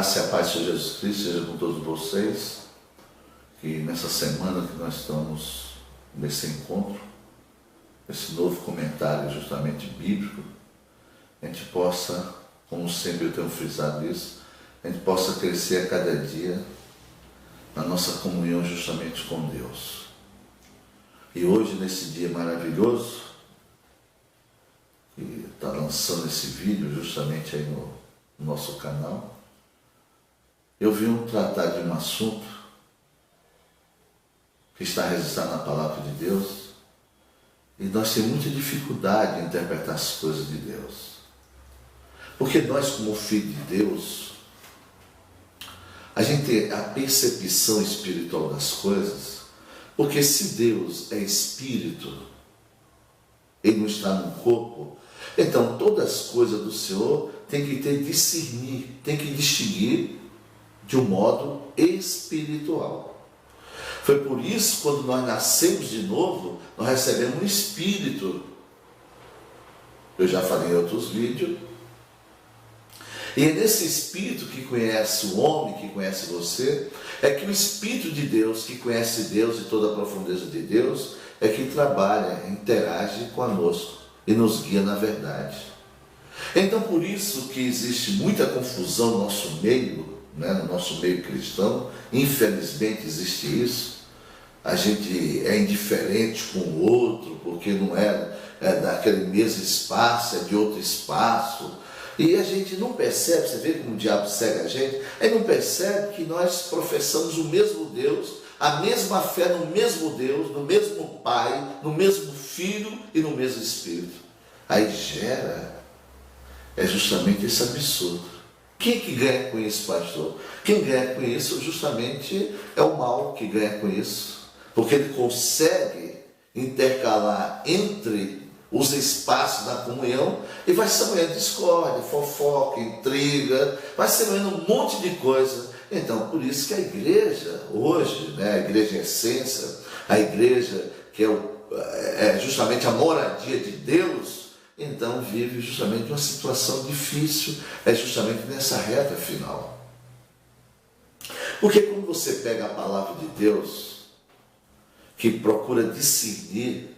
graça e a paz de Jesus Cristo seja com todos vocês. E nessa semana que nós estamos nesse encontro, esse novo comentário justamente bíblico, a gente possa, como sempre eu tenho frisado isso, a gente possa crescer a cada dia na nossa comunhão justamente com Deus. E hoje, nesse dia maravilhoso, que está lançando esse vídeo justamente aí no nosso canal, eu vim tratar de um assunto que está registrado na Palavra de Deus, e nós temos muita dificuldade em interpretar as coisas de Deus. Porque nós, como filhos de Deus, a gente tem a percepção espiritual das coisas, porque se Deus é espírito, Ele não está no corpo, então todas as coisas do Senhor tem que discernir, tem que distinguir de um modo espiritual. Foi por isso, quando nós nascemos de novo, nós recebemos um espírito. Eu já falei em outros vídeos. E é nesse espírito que conhece o homem, que conhece você, é que o Espírito de Deus, que conhece Deus e toda a profundeza de Deus, é que trabalha, interage conosco e nos guia na verdade. Então, por isso que existe muita confusão no nosso meio, no nosso meio cristão, infelizmente existe isso. A gente é indiferente com o outro, porque não é daquele mesmo espaço, é de outro espaço. E a gente não percebe, você vê como o diabo cega a gente, ele não percebe que nós professamos o mesmo Deus, a mesma fé no mesmo Deus, no mesmo Pai, no mesmo Filho e no mesmo Espírito. Aí gera, justamente esse absurdo. Quem que ganha com isso, pastor? Quem ganha com isso justamente é o mal que ganha com isso, porque ele consegue intercalar entre os espaços da comunhão e vai semeando discórdia, fofoca, intriga, vai semeando um monte de coisa. Então, por isso que a igreja hoje, a igreja em essência, a igreja que é justamente a moradia de Deus, então vive justamente uma situação difícil, justamente nessa reta final. Porque quando você pega a palavra de Deus, que procura discernir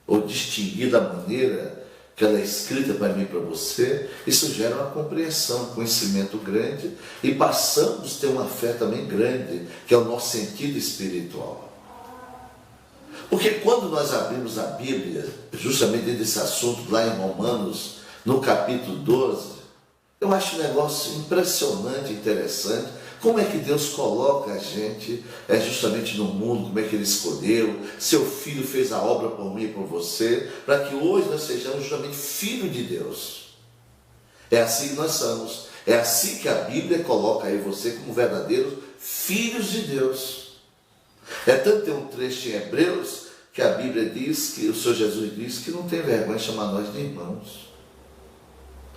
ou distinguir da maneira que ela é escrita para mim e para você, isso gera uma compreensão, um conhecimento grande, e passamos a ter uma fé também grande, que é o nosso sentido espiritual. Porque quando nós abrimos a Bíblia, justamente desse assunto lá em Romanos, no capítulo 12, eu acho um negócio impressionante, interessante, como é que Deus coloca a gente justamente no mundo, como é que Ele escolheu, seu Filho fez a obra por mim e por você, para que hoje nós sejamos justamente filhos de Deus. É assim que nós somos, é assim que a Bíblia coloca aí você como verdadeiros filhos de Deus. Tanto tem um trecho em Hebreus que a Bíblia diz, que o Senhor Jesus diz que não tem vergonha de chamar nós de irmãos.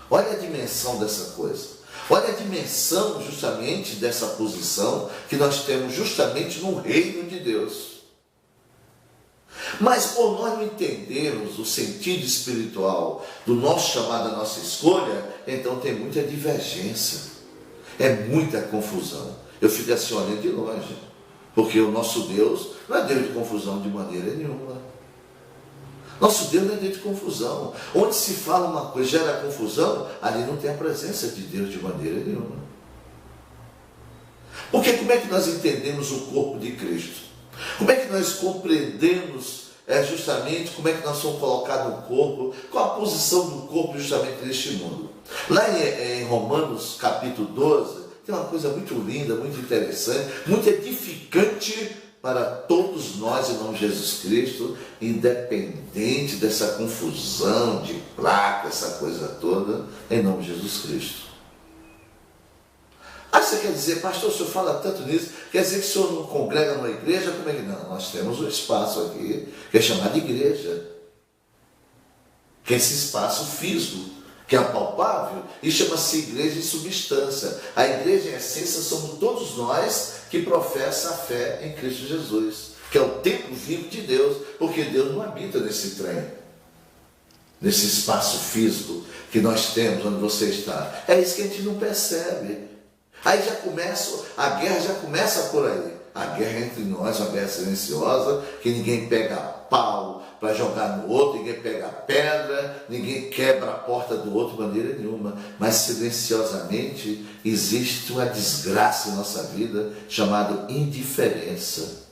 Olha a dimensão dessa coisa. Olha a dimensão justamente dessa posição que nós temos justamente no reino de Deus. Mas por nós não entendermos o sentido espiritual do nosso chamado, da nossa escolha, então tem muita divergência, é muita confusão. Eu fico assim olhando de longe, porque o nosso Deus não é Deus de confusão de maneira nenhuma. Nosso Deus não é Deus de confusão. Onde se fala uma coisa, gera confusão, ali não tem a presença de Deus de maneira nenhuma. Porque como é que nós entendemos o corpo de Cristo? Como é que nós compreendemos justamente como é que nós somos colocados no corpo? Qual a posição do corpo justamente neste mundo? Lá em Romanos capítulo 12, tem uma coisa muito linda, muito interessante, muito edificante para todos nós, em nome de Jesus Cristo, independente dessa confusão de placa, essa coisa toda, em nome de Jesus Cristo. Aí você quer dizer, pastor, o senhor fala tanto nisso, quer dizer que o senhor não congrega numa igreja? Como é que não? Nós temos um espaço aqui, que é chamado igreja, que é esse espaço físico, que é apalpável, e chama-se igreja em substância. A igreja em essência somos todos nós que professam a fé em Cristo Jesus, que é o templo vivo de Deus, porque Deus não habita nesse trem, nesse espaço físico que nós temos, onde você está. É isso que a gente não percebe. Aí a guerra já começa por aí. A guerra entre nós, uma guerra silenciosa, que ninguém pega pau para jogar no outro, ninguém pega pedra, ninguém quebra a porta do outro de maneira nenhuma. Mas silenciosamente existe uma desgraça em nossa vida chamada indiferença.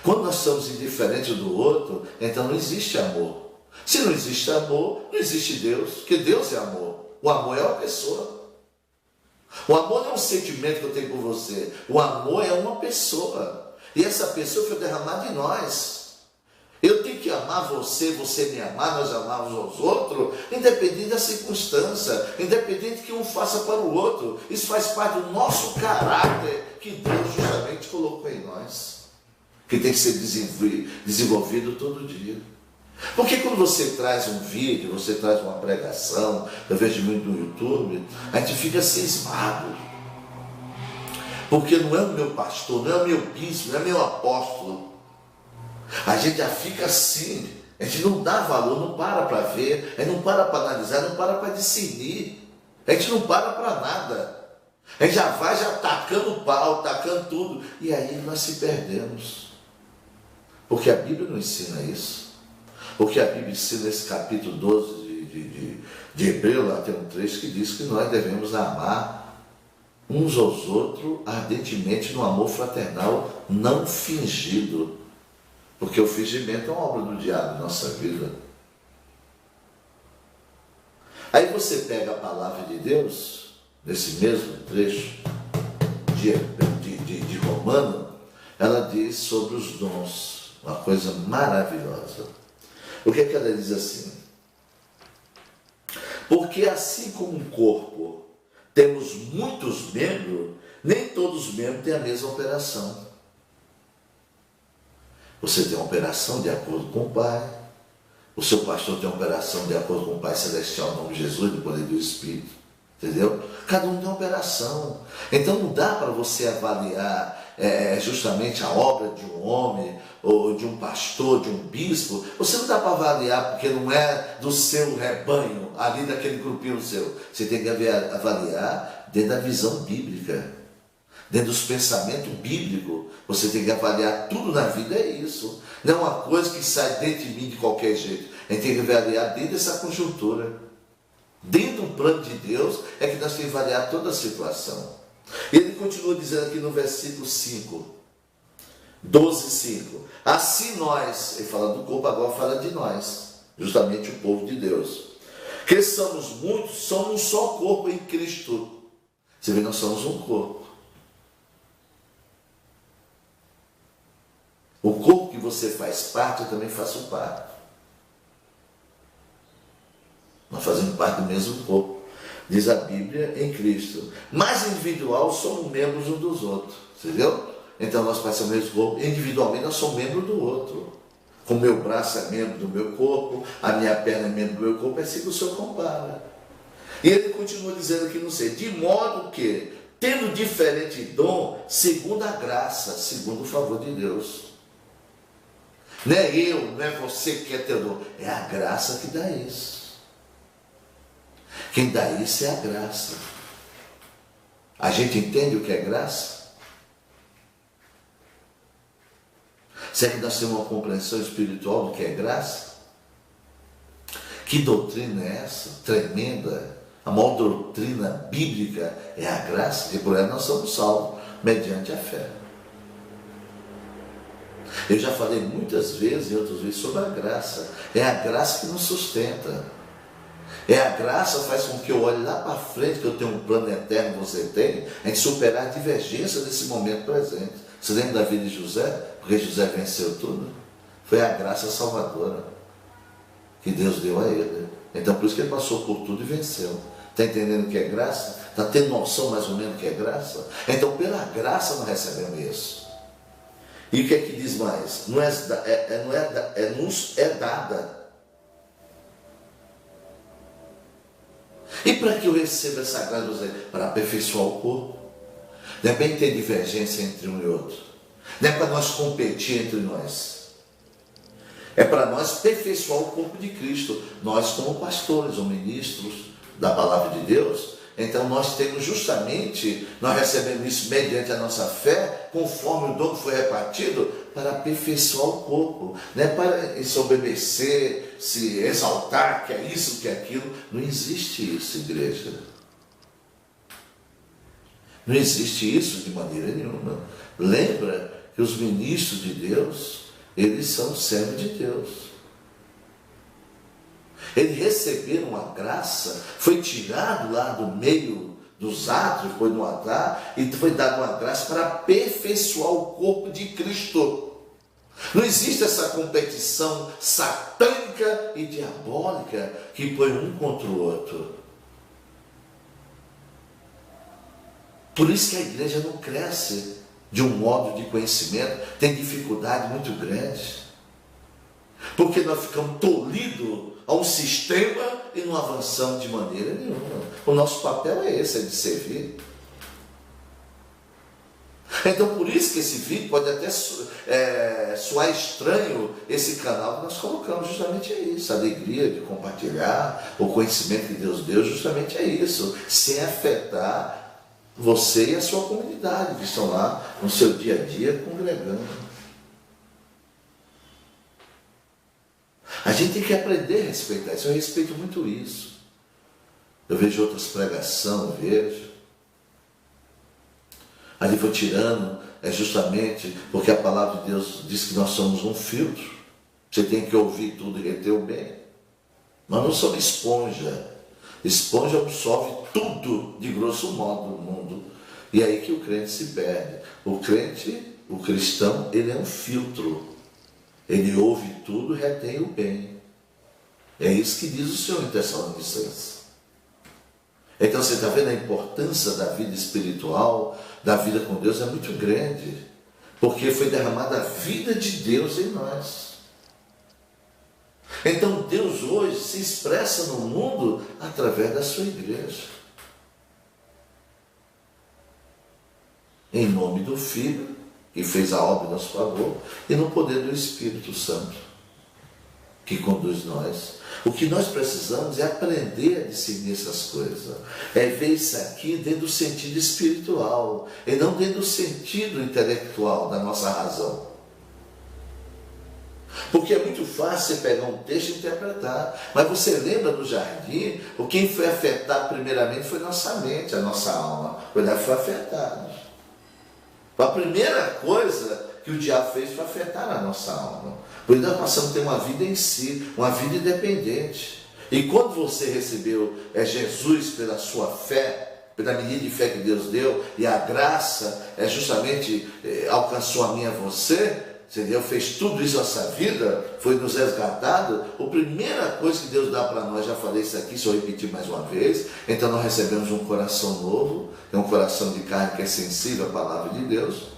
Quando nós somos indiferentes do outro, então não existe amor. Se não existe amor, não existe Deus, porque Deus é amor. O amor é uma pessoa. O amor não é um sentimento que eu tenho por você. O amor é uma pessoa. E essa pessoa foi derramada em nós. Eu tenho que amar você, você me amar, nós amamos os outros, independente da circunstância, independente que um faça para o outro. Isso faz parte do nosso caráter que Deus justamente colocou em nós, que tem que ser desenvolvido todo dia. Porque quando você traz um vídeo, você traz uma pregação, eu vejo muito no YouTube, a gente fica cismado. Porque não é o meu pastor, não é o meu bispo, não é o meu apóstolo. A gente já fica assim, a gente não dá valor, não para ver, a gente não para analisar, não para discernir. A gente não para nada. A gente já vai tacando pau, tacando tudo. E aí nós se perdemos. Porque a Bíblia não ensina isso. Porque a Bíblia ensina nesse capítulo 12 de Hebreus, lá tem um trecho que diz que nós devemos amar uns aos outros ardentemente no amor fraternal não fingido. Porque o fingimento é uma obra do diabo em nossa vida. Aí você pega a palavra de Deus, nesse mesmo trecho de Romano, ela diz sobre os dons, uma coisa maravilhosa. O que é que ela diz assim? Porque assim como um corpo temos muitos membros, nem todos os membros têm a mesma operação. Você tem uma operação de acordo com o Pai, o seu pastor tem uma operação de acordo com o Pai Celestial, em nome de Jesus, no poder do Espírito, entendeu? Cada um tem uma operação. Então não dá para você avaliar justamente a obra de um homem, ou de um pastor, de um bispo. Você não dá para avaliar porque não é do seu rebanho, ali daquele grupinho seu. Você tem que avaliar dentro da visão bíblica, dentro dos pensamentos bíblicos. Você tem que avaliar tudo na vida, é isso. Não é uma coisa que sai dentro de mim de qualquer jeito. A gente tem que avaliar dentro dessa conjuntura. Dentro do plano de Deus é que nós temos que avaliar toda a situação. E ele continua dizendo aqui no versículo 5, 12:5. Assim nós, ele fala do corpo, agora fala de nós, justamente o povo de Deus, que somos muitos, somos um só corpo em Cristo. Você vê, nós somos um corpo. O corpo que você faz parte, eu também faço parte. Nós fazemos parte do mesmo corpo, diz a Bíblia, em Cristo. Mas individual somos membros uns dos outros, entendeu? Então nós passamos o mesmo corpo, individualmente nós somos membros do outro. O meu braço é membro do meu corpo, a minha perna é membro do meu corpo, é assim que o Senhor compara. E ele continua dizendo aqui, não sei, de modo que, tendo diferente dom, segundo a graça, segundo o favor de Deus. Não é eu, não é você que quer ter o dom, é a graça que dá isso. Quem dá isso é a graça. A gente entende o que é graça? Será que nós temos uma compreensão espiritual do que é graça? Que doutrina é essa? Tremenda. A maior doutrina bíblica é a graça, e por ela nós somos salvos, mediante a fé. Eu já falei muitas vezes e outras vezes sobre a graça. É a graça que nos sustenta. É a graça que faz com que eu olhe lá para frente, que eu tenho um plano eterno, você tem, a gente superar a divergência desse momento presente. Você lembra da vida de José? Porque José venceu tudo. Foi a graça salvadora que Deus deu a ele. Então por isso que ele passou por tudo e venceu. Está entendendo o que é graça? Está tendo noção mais ou menos do que é graça? Então pela graça nós recebemos isso. E o que é que diz mais? Nos é dada. E para que eu receba essa graça? Para aperfeiçoar o corpo. Não é bem ter divergência entre um e outro. Não é para nós competir entre nós. É para nós aperfeiçoar o corpo de Cristo. Nós como pastores ou ministros da palavra de Deus, Então nós temos justamente, nós recebemos isso mediante a nossa fé, conforme o dom que foi repartido, para aperfeiçoar o corpo, não é para ensoberbecer, se exaltar, que é isso, que é aquilo. Não existe isso, igreja. Não existe isso de maneira nenhuma. Lembra que os ministros de Deus, eles são servos de Deus. Eles receberam uma graça, foi tirado lá do meio dos átrios, foi no altar, e foi dado uma graça para aperfeiçoar o corpo de Cristo. Não existe essa competição satânica e diabólica que põe um contra o outro. Por isso que a igreja não cresce de um modo de conhecimento, tem dificuldade muito grande. Porque nós ficamos tolhidos a um sistema e não avançamos de maneira nenhuma. O nosso papel é esse, é de servir. Então por isso que esse vídeo pode até soar estranho, esse canal que nós colocamos, justamente é isso, a alegria de compartilhar o conhecimento que Deus deu, justamente é isso, sem afetar você e a sua comunidade que estão lá no seu dia a dia congregando. A gente tem que aprender a respeitar isso. Eu respeito muito isso. Eu vejo outras pregações, ali vou tirando, é justamente porque a palavra de Deus diz que nós somos um filtro. Você tem que ouvir tudo e reter o bem. Nós não somos esponja. Esponja absorve tudo de grosso modo no mundo. E é aí que o crente se perde. O crente, o cristão, ele é um filtro. Ele ouve tudo e retém o bem. É isso que diz o Senhor em Tessalonicenses. Então você está vendo a importância da vida espiritual, da vida com Deus, é muito grande. Porque foi derramada a vida de Deus em nós. Então Deus hoje se expressa no mundo através da sua igreja. Em nome do Filho, que fez a obra em nosso favor, e no poder do Espírito Santo, que conduz nós. O que nós precisamos é aprender a discernir essas coisas. É ver isso aqui dentro do sentido espiritual, e não dentro do sentido intelectual da nossa razão. Porque é muito fácil você pegar um texto e interpretar. Mas você lembra do jardim, quem foi afetado primeiramente foi nossa mente, a nossa alma. Foi afetado. A primeira coisa que o diabo fez foi afetar a nossa alma. Por isso nós passamos a ter uma vida em si, uma vida independente. E quando você recebeu Jesus pela sua fé, pela medida de fé que Deus deu, e a graça justamente alcançou a mim e a você, entendeu? Fez tudo isso nessa vida, foi nos resgatado. A primeira coisa que Deus dá para nós, já falei isso aqui, se eu repetir mais uma vez, então nós recebemos um coração novo, é um coração de carne que é sensível à palavra de Deus,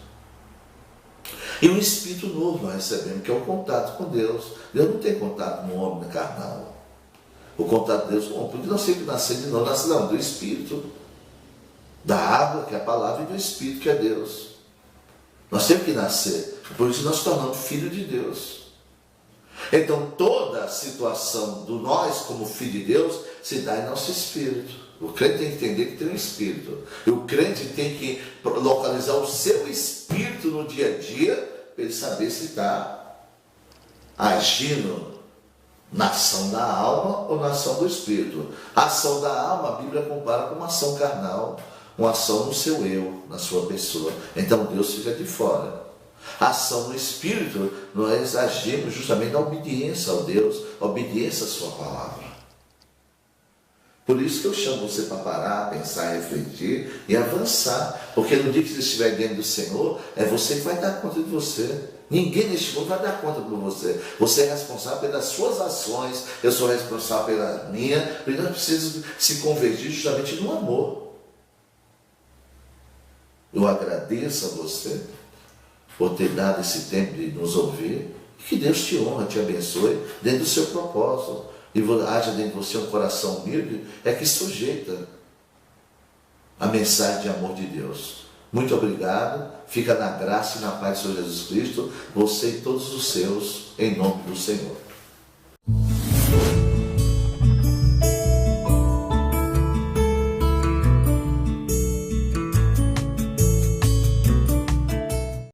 e um espírito novo nós recebemos, que é o contato com Deus. Deus não tem contato com o homem carnal. O contato de Deus com o homem, porque nós sempre nascemos de novo, nascemos do espírito, da água, que é a palavra, e do espírito, que é Deus. Nós temos que nascer, por isso nós tornamos filhos de Deus. Então toda a situação do nós como filho de Deus se dá em nosso espírito. O crente tem que entender que tem um espírito. E o crente tem que localizar o seu espírito no dia a dia, para ele saber se está agindo na ação da alma ou na ação do espírito. A ação da alma, a Bíblia compara com uma ação carnal, uma ação no seu eu, na sua pessoa. Então Deus fica de fora. A ação no espírito, nós agimos justamente na obediência ao Deus, a obediência à sua palavra. Por isso que eu chamo você para parar, pensar, refletir e avançar. Porque no dia que você estiver diante do Senhor, é você que vai dar conta de você. Ninguém neste mundo vai dar conta por você. Você é responsável pelas suas ações, eu sou responsável pela minha, porque nós precisamos se convergir justamente no amor. Eu agradeço a você por ter dado esse tempo de nos ouvir. Que Deus te honra, te abençoe dentro do seu propósito. E haja dentro de você um coração humilde, é que sujeita a mensagem de amor de Deus. Muito obrigado, fica na graça e na paz do Senhor Jesus Cristo, você e todos os seus, em nome do Senhor.